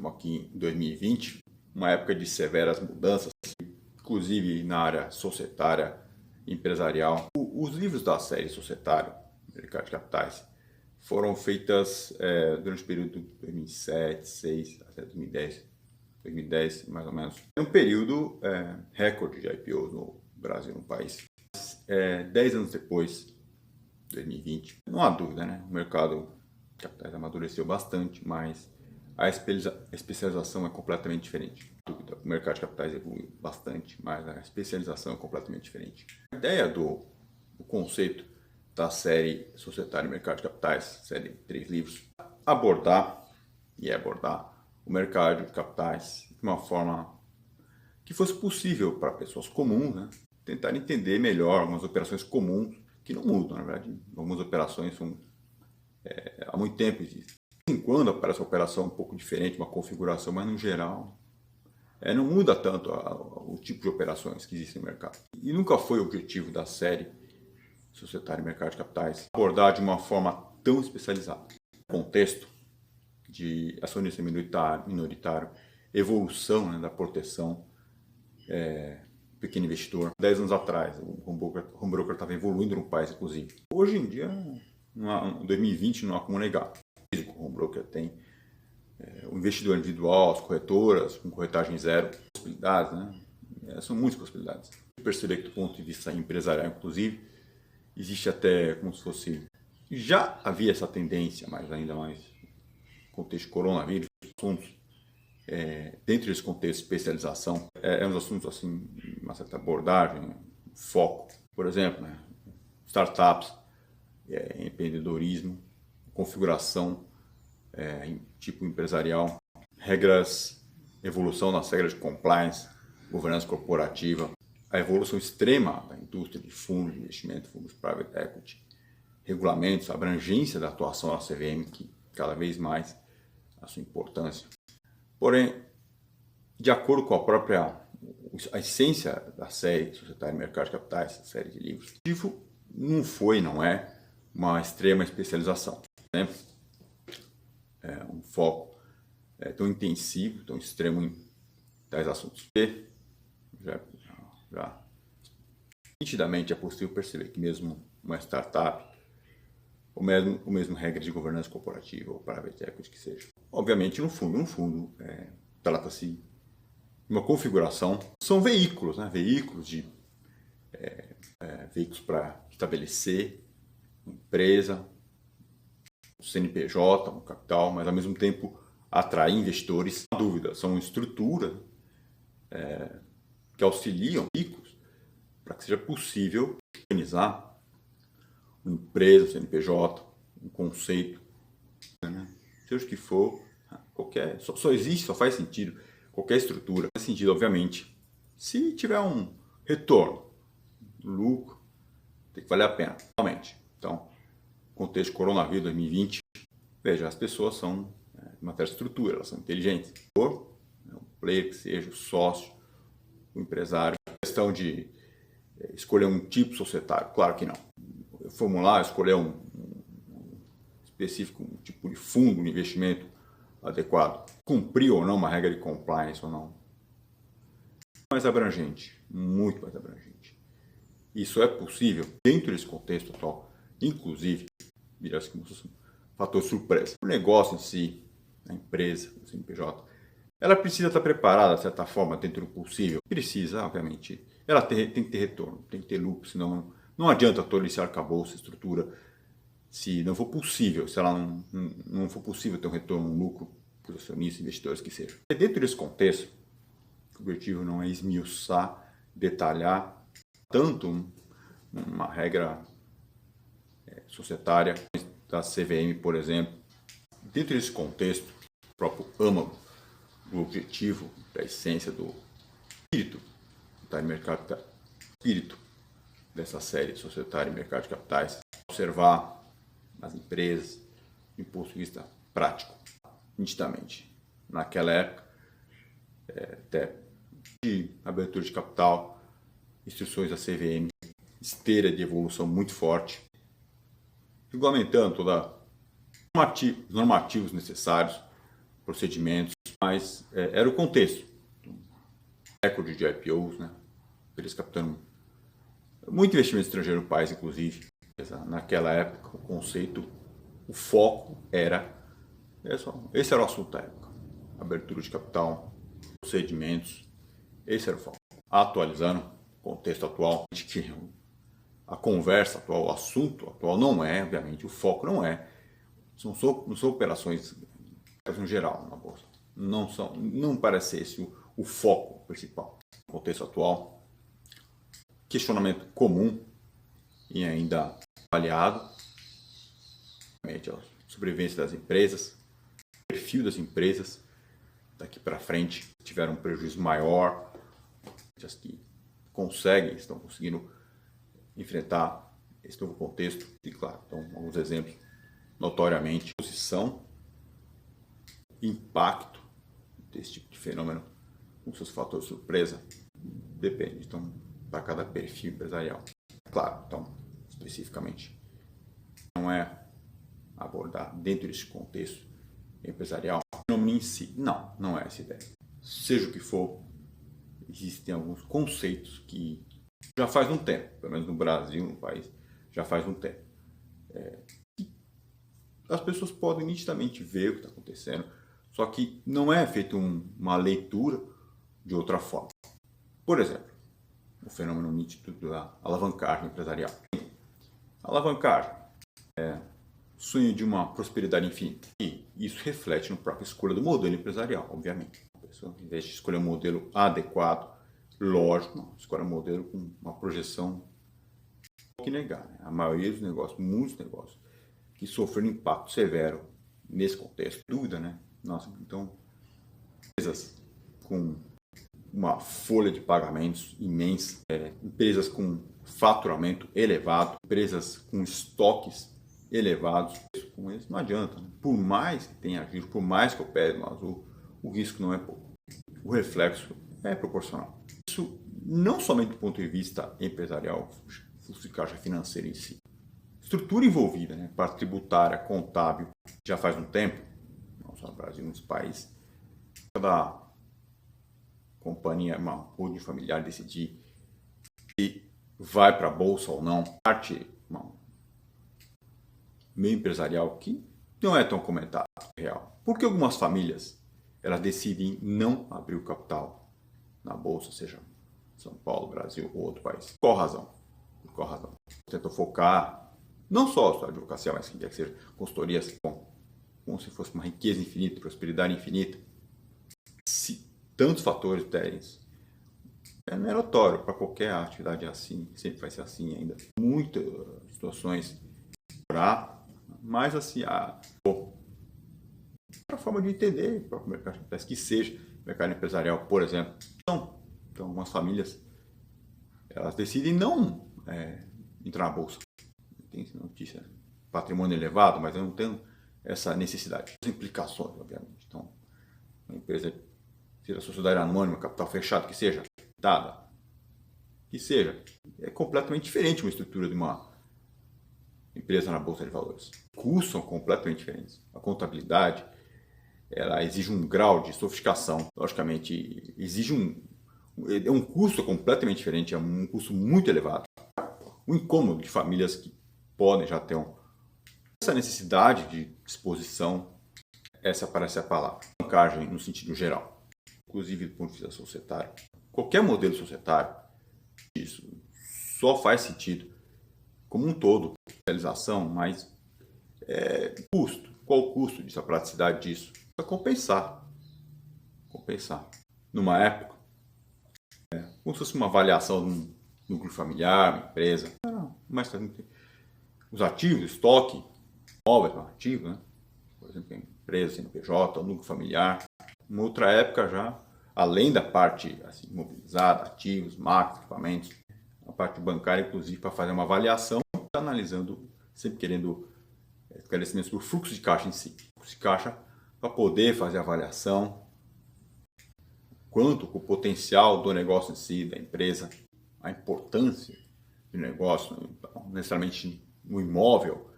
Estamos aqui em 2020, uma época de severas mudanças, inclusive na área societária, empresarial. Os livros da série Societário, Mercado de Capitais, foram feitas durante o período de 2007, 2006 até 2010 mais ou menos. É um período recorde de IPOs no Brasil, no país. 10 anos depois, 2020, não há dúvida, né? O mercado de capitais amadureceu bastante, mas a especialização é completamente diferente. O mercado de capitais evoluiu bastante, mas a especialização é completamente diferente. A ideia do conceito da série Societário e Mercado de Capitais, série de 3 livros, abordar o mercado de capitais de uma forma que fosse possível para pessoas comuns, né? Tentar entender melhor algumas operações comuns que não mudam, na verdade. Algumas operações são, há muito tempo existem. De vez em quando aparece uma operação um pouco diferente, uma configuração, mas no geral não muda tanto o tipo de operações que existem no mercado. E nunca foi o objetivo da série Societário e Mercado de Capitais abordar de uma forma tão especializada. Contexto de acionista minoritário, evolução, né, da proteção pequeno investidor. 10 anos atrás, o home broker estava evoluindo no país, inclusive. Hoje em dia, em 2020, não há como negar. O home broker tem o investidor individual, as corretoras, com corretagem zero, possibilidades, né? São muitas possibilidades. Perceber que do ponto de vista empresarial, inclusive, existe até como se fosse... Já havia essa tendência, mas ainda mais no contexto de coronavírus, assuntos, dentro desse contexto de especialização, uns assuntos assim, uma certa abordagem, foco. Por exemplo, né? Startups, empreendedorismo, configuração, tipo empresarial, regras, evolução nas regras de compliance, governança corporativa, a evolução extrema da indústria de fundos de investimento, fundos private equity, regulamentos, a abrangência da atuação da CVM, que cada vez mais a sua importância. Porém, de acordo com a essência da série Societário e Mercado de Capitais, essa série de livros, o objetivo não é uma extrema especialização. Por exemplo, um foco tão intensivo, tão extremo em tais assuntos. E já nitidamente é possível perceber que mesmo uma startup, ou mesmo regra de governança corporativa ou private equity que seja, obviamente no fundo trata-se de uma configuração, são veículos, né? Veículos para estabelecer uma empresa, um CNPJ, um capital, mas ao mesmo tempo atrair investidores. Não há dúvida, são estruturas que auxiliam veículos para que seja possível organizar uma empresa, um CNPJ, um conceito, né? Seja o que for, só faz sentido qualquer estrutura, faz sentido, obviamente, se tiver um retorno, lucro, tem que valer a pena, realmente. Então, contexto coronavírus 2020, veja, as pessoas são de uma certa estrutura, elas são inteligentes. O player que seja, o sócio, o empresário, a questão de escolher um tipo societário, claro que não. Formular, escolher um específico, um tipo de fundo, um investimento adequado, cumprir ou não uma regra de compliance ou não. Mais abrangente, muito mais abrangente. Isso é possível dentro desse contexto atual, inclusive, vira-se como se fosse um fator surpresa. O negócio em si, a empresa, o CNPJ, ela precisa estar preparada, de certa forma, dentro do possível. Precisa, obviamente. Ela tem que ter retorno, tem que ter lucro, senão não adianta todo esse arcabouço, estrutura, se não for possível, se ela não for possível ter um retorno, um lucro para os acionistas, investidores que sejam. E dentro desse contexto, o objetivo não é esmiuçar, detalhar tanto uma regra societária da CVM, por exemplo. Dentro desse contexto, o próprio âmago do objetivo, da essência do espírito do mercado, espírito dessa série Societário e Mercado de Capitais, observar as empresas do ponto de vista prático, nitidamente. Naquela época, até de abertura de capital, instruções da CVM, esteira de evolução muito forte, regulamentando todos os normativos necessários, procedimentos, mas era o contexto. Recorde de IPOs, né? Eles captando muito investimento estrangeiro no país, inclusive. Naquela época, o conceito, o foco era... Esse era o assunto da época. Abertura de capital, procedimentos, esse era o foco. Atualizando o contexto atual, a conversa atual, o assunto atual não é, obviamente, o foco não é. Não são operações no geral na bolsa. Não parece ser esse o foco principal. No contexto atual, questionamento comum e ainda avaliado, a sobrevivência das empresas, o perfil das empresas daqui para frente tiveram um prejuízo maior, as que estão conseguindo enfrentar esse novo contexto. E claro, então alguns exemplos, notoriamente, posição, impacto desse tipo de fenômeno com seus fatores de surpresa, depende, então, para cada perfil empresarial. Claro, então, especificamente, não é abordar dentro desse contexto empresarial o fenômeno em si. Não é essa ideia. Seja o que for, existem alguns conceitos que já faz um tempo, pelo menos no Brasil, no país, já faz um tempo. As pessoas podem nitidamente ver o que está acontecendo, só que não é feita uma leitura de outra forma. Por exemplo, o fenômeno nítido da alavancagem empresarial. Alavancagem é o sonho de uma prosperidade infinita. E isso reflete na própria escolha do modelo empresarial, obviamente. A pessoa, ao invés de escolher um modelo adequado, lógico, escolhe um modelo com uma projeção que negar. Né? A maioria dos negócios, muitos negócios, que sofreram impacto severo nesse contexto. Dúvida, né? Nossa, então, empresas com uma folha de pagamentos imensa, empresas com faturamento elevado, empresas com estoques elevados, com isso não adianta. Né? Por mais que tenha giro, por mais que opere no azul, o risco não é pouco. O reflexo é proporcional. Isso não somente do ponto de vista empresarial, fluxo de caixa financeiro em si. Estrutura envolvida, né, parte tributária, contábil, já faz um tempo, não só no Brasil, nos países, cada companhia, uma holding familiar decidir se vai para a bolsa ou não, parte meio empresarial que não é tão comentado, real. Porque algumas famílias, elas decidem não abrir o capital na bolsa, seja São Paulo, Brasil ou outro país. Qual razão? Por qual razão? Tentam focar não só a advocacia, mas quem quer que seja, consultorias, como se fosse uma riqueza infinita, prosperidade infinita. Se tantos fatores derem isso, é notório para qualquer atividade assim, sempre vai ser assim ainda. Muitas situações, mas assim, a forma de entender o próprio mercado, que seja mercado empresarial, por exemplo. Então algumas famílias, elas decidem não entrar na bolsa. Tem notícia, patrimônio elevado, mas eu não tenho essa necessidade. As implicações, obviamente. Então, uma empresa, seja sociedade anônima, capital fechado, que seja, dada, que seja, é completamente diferente uma estrutura de uma empresa na Bolsa de Valores. Custos são completamente diferentes. A contabilidade, ela exige um grau de sofisticação, logicamente, exige um custo completamente diferente, é um custo muito elevado. O incômodo de famílias que podem já ter essa necessidade de exposição, essa parece a palavra. Alavancagem no sentido geral, inclusive do ponto de vista societário. Qualquer modelo societário, isso só faz sentido como um todo, realização, mas custo. Qual o custo disso, a praticidade disso? Para compensar. Numa época, como se fosse uma avaliação de um núcleo familiar, uma empresa, mas os ativos, estoque, imóvel, ativo, né? Por exemplo, empresa, CNPJ, núcleo familiar. Uma outra época já, além da parte assim, imobilizada, ativos, máquinas, equipamentos, a parte bancária, inclusive, para fazer uma avaliação, analisando, sempre querendo esclarecimentos sobre o fluxo de caixa em si. Fluxo de caixa para poder fazer a avaliação, quanto o potencial do negócio em si, da empresa, a importância do negócio, não necessariamente um imóvel,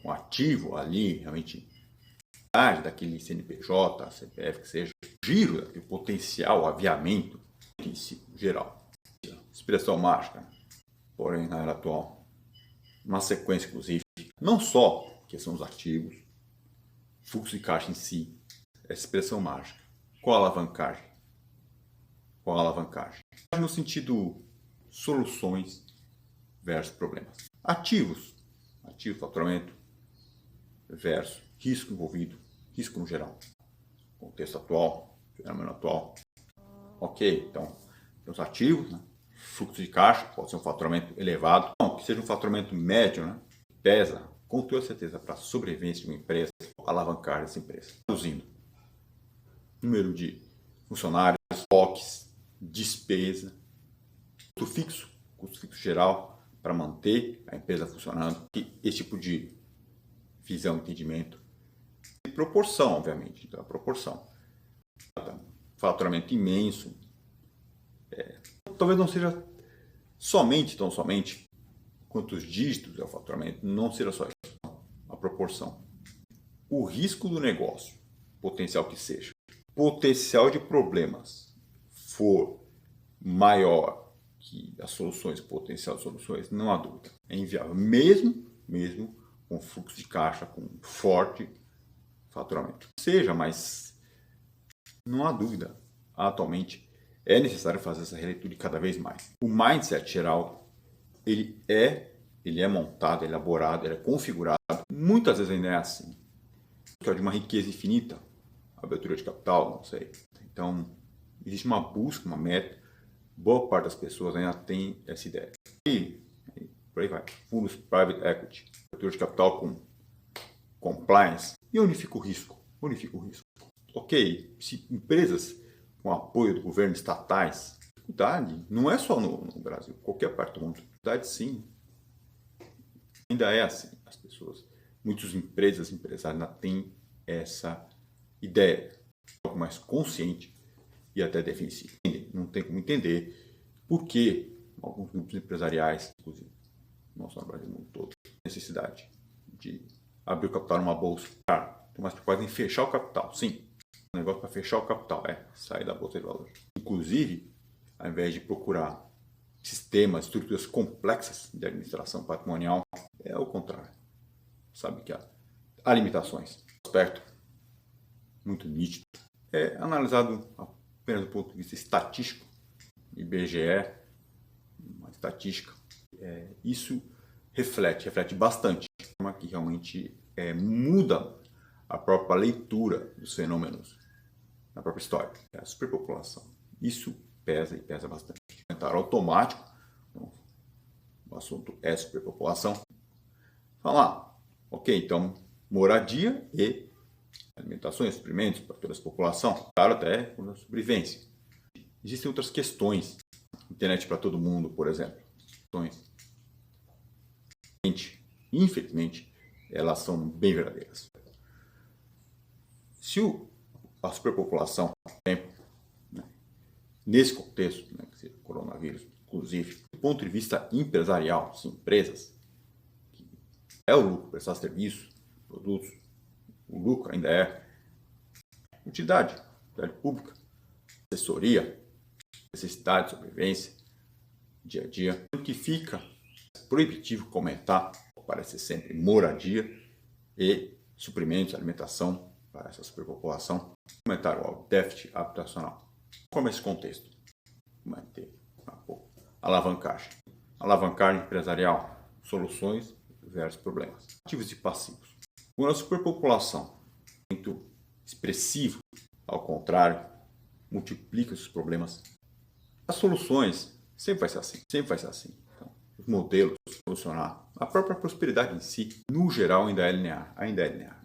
um ativo ali, realmente daquele CNPJ, CPF, que seja, giro, o potencial, o aviamento em si, geral. Expressão mágica, porém, na era atual, uma sequência, inclusive, não só que são os ativos, fluxo de caixa em si, essa expressão mágica. Qual a alavancagem? Qual a alavancagem? No sentido soluções versus problemas. Ativos, faturamento versus risco envolvido, risco no geral. Contexto atual, fenômeno atual. Ok, então, os ativos, né? Fluxo de caixa, pode ser um faturamento elevado, não, que seja um faturamento médio, né? Pesa, com toda certeza, para a sobrevivência de uma empresa, alavancar essa empresa. Reduzindo número de funcionários, estoques, despesa, custo fixo geral, para manter a empresa funcionando. E esse tipo de visão, entendimento, e proporção, obviamente, então, a proporção. Faturamento imenso, talvez não seja tão somente quantos dígitos é o faturamento, não seja só isso, a proporção. O risco do negócio, potencial que seja, potencial de problemas for maior que as soluções, potencial de soluções, não há dúvida, é inviável, mesmo com fluxo de caixa, com forte faturamento. Seja, mas não há dúvida, atualmente é necessário fazer essa releitura cada vez mais. O mindset geral, ele é montado, elaborado, ele é configurado, muitas vezes ainda é assim, que é de uma riqueza infinita, abertura de capital, não sei. Então, existe uma busca, uma meta, boa parte das pessoas ainda tem essa ideia. E por aí vai, fundos private equity, abertura de capital com compliance, e onde fica o risco? Ok, se empresas com apoio do governo, estatais, dificuldade, não é só no Brasil, qualquer parte do mundo, dificuldade sim. Ainda é assim, as pessoas, muitas empresas, empresários ainda têm essa ideia, algo mais consciente e até defensivo. Não tem como entender por que alguns grupos empresariais, inclusive, não só no Brasil, no mundo todo, necessidade de abrir o capital numa bolsa. Claro, tem mais preocupado em fechar o capital, sim. O negócio para fechar o capital é sair da bolsa de valores. Inclusive, ao invés de procurar sistemas, estruturas complexas de administração patrimonial, é o contrário. Sabe que há limitações. Aspecto muito nítido. É analisado apenas do ponto de vista estatístico. IBGE, uma estatística. Isso reflete bastante. Que realmente muda a própria leitura dos fenômenos na própria história. É a superpopulação. Isso pesa e pesa bastante. Comentário automático. Então, o assunto é superpopulação. Falar, ok, então moradia e alimentações, suprimentos para toda a população. Claro, até por sobrevivência. Existem outras questões. Internet para todo mundo, por exemplo. Infelizmente, elas são bem verdadeiras. Se a superpopulação, né, nesse contexto, né, que seja coronavírus, inclusive, do ponto de vista empresarial, as empresas, é o lucro, prestar serviços, produtos, o lucro ainda é utilidade pública, assessoria, necessidade, sobrevivência, dia a dia. O que fica proibitivo comentar, parece sempre moradia e suprimentos, alimentação para essa superpopulação. Comentário ao déficit habitacional. Como é esse contexto? Manter alavancagem. Alavancagem empresarial, soluções versus problemas. Ativos e passivos. Quando a superpopulação é muito expressivo, ao contrário, multiplica os problemas. As soluções sempre vai ser assim. Então, os modelos solucionar a própria prosperidade em si, no geral, ainda é linear.